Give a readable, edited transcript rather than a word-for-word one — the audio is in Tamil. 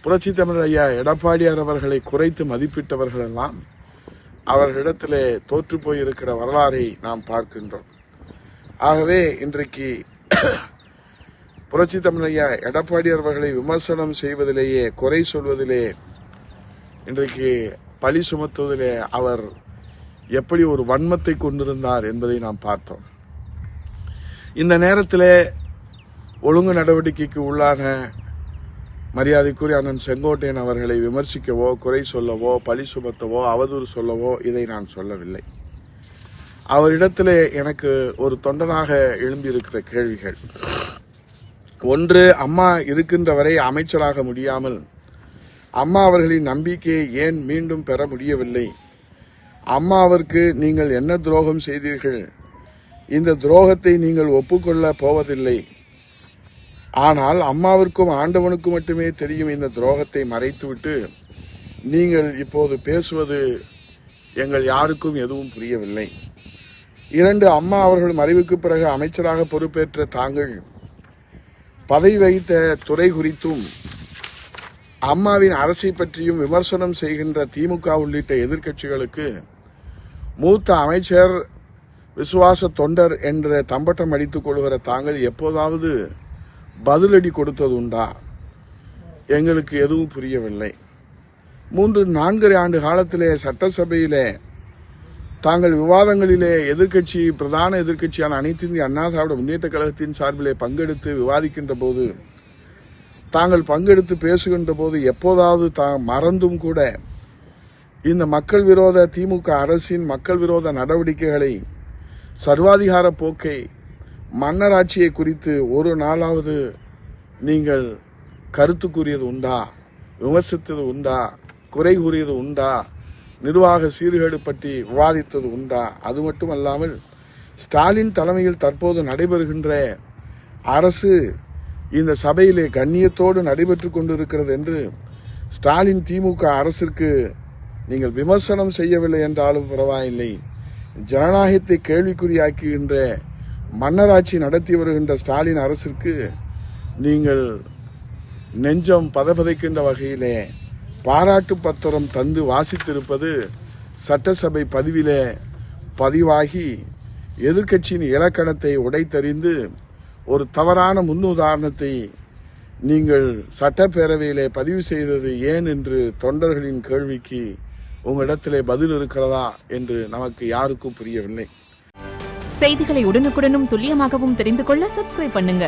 புரட்சி தமிழர் ஐயா எடப்பாடியார் அவர்களை குறைத்து மதிப்பிட்டவர்கள் எல்லாம் அவர்களிடத்திலே தோற்று போயிருக்கிற வரலாறை நாம் பார்க்கின்றோம். ஆகவே இன்றைக்கு புரட்சி தமிழர் ஐயா எடப்பாடியார் அவர்களை விமர்சனம் செய்வதிலேயே, குறை சொல்வதிலே, இன்றைக்கு பழி சுமத்துவதிலே அவர் எப்படி ஒரு வன்மத்தை கொண்டிருந்தார் என்பதை நாம் பார்த்தோம். இந்த நேரத்திலே ஒழுங்கு நடவடிக்கைக்கு உள்ளான மரியாதைக்குரிய அண்ணன் செங்கோட்டையன் அவர்களை விமர்சிக்கவோ, குறை சொல்லவோ, பழி சுமத்தவோ, அவதூறு சொல்லவோ இதை நான் சொல்லவில்லை. அவரிடத்திலே எனக்கு ஒரு தொண்டனாக எழும்பியிருக்கிற கேள்விகள். ஒன்று, அம்மா இருக்கின்ற வரை அமைச்சராக முடியாமல் அம்மா அவர்களின் நம்பிக்கையை ஏன் மீண்டும் பெற முடியவில்லை? அம்மாவிற்கு நீங்கள் என்ன துரோகம் செய்தீர்கள்? இந்த துரோகத்தை நீங்கள் ஒப்புக்கொள்ள போவதில்லை. ஆனால் அம்மாவிற்கும் ஆண்டவனுக்கும் மட்டுமே தெரியும் இந்த துரோகத்தை மறைத்துவிட்டு நீங்கள் இப்போது பேசுவது எங்கள் யாருக்கும் எதுவும் புரியவில்லை. 2, அம்மா அவர்கள் மறைவுக்கு பிறகு அமைச்சராக பொறுப்பேற்ற தாங்கள் பதவி வகித்த துறை குறித்தும் அம்மாவின் அரசை பற்றியும் விமர்சனம் செய்கின்ற திமுக உள்ளிட்ட எதிர்க்கட்சிகளுக்கு மூத்த அமைச்சர், விசுவாச தொண்டர் என்ற தம்பட்டம் அடித்துக் கொள்கிற தாங்கள் எப்போதாவது பதிலடி கொடுத்தது உண்டா? எங்களுக்கு எதுவும் புரியவில்லை. 3, 4 ஆண்டு காலத்திலே சட்டசபையிலே தாங்கள் விவாதங்களிலே பிரதான எதிர்க்கட்சியான அனைத்து இந்திய அண்ணா திராவிட முன்னேற்ற கழகத்தின் சார்பிலே பங்கெடுத்து விவாதிக்கின்ற போது, தாங்கள் பங்கெடுத்து பேசுகின்ற போது எப்போதாவது மறந்தும் கூட இந்த மக்கள் விரோத திமுக அரசின் மக்கள் விரோத நடவடிக்கைகளை, சர்வாதிகார போக்கை, மன்னராட்சியை குறித்து ஒரு நாளாவது நீங்கள் கருத்து கூறியது உண்டா? விமர்சித்தது உண்டா? குறை கூறியது உண்டா? நிர்வாக சீர்கேடு பற்றி விவாதித்தது உண்டா? அது மட்டுமல்லாமல் ஸ்டாலின் தலைமையில் தற்போது நடைபெறுகின்ற அரசு இந்த சபையிலே கண்ணியத்தோடு நடைபெற்றுக் கொண்டிருக்கிறது என்று ஸ்டாலின் திமுக அரசிற்கு நீங்கள் விமர்சனம் செய்யவில்லை என்றாலும் பரவாயில்லை, ஜனநாயகத்தை கேள்விக்குறியாக்குகின்ற மன்னராட்சி நடத்தி வருகின்ற ஸ்டாலின் அரசிற்கு நீங்கள் நெஞ்சம் பதபதைக்கின்ற வகையிலே பாராட்டு பத்திரம் தந்து வாசித்திருப்பது சட்டசபை பதிவிலே பதிவாகி எதிர்க்கட்சியின் இலக்கணத்தை உடைத்தறிந்து ஒரு தவறான முன்னுதாரணத்தை நீங்கள் சட்டப்பேரவையிலே பதிவு செய்தது ஏன் என்று தொண்டர்களின் கேள்விக்கு உங்களிடத்திலே பதில் இருக்கிறதா என்று நமக்கு யாருக்கும் புரியவில்லை. செய்திகளை உடனுக்குடனும் துல்லியமாகவும் தெரிந்து கொள்ள சப்ஸ்கிரைப் பண்ணுங்க.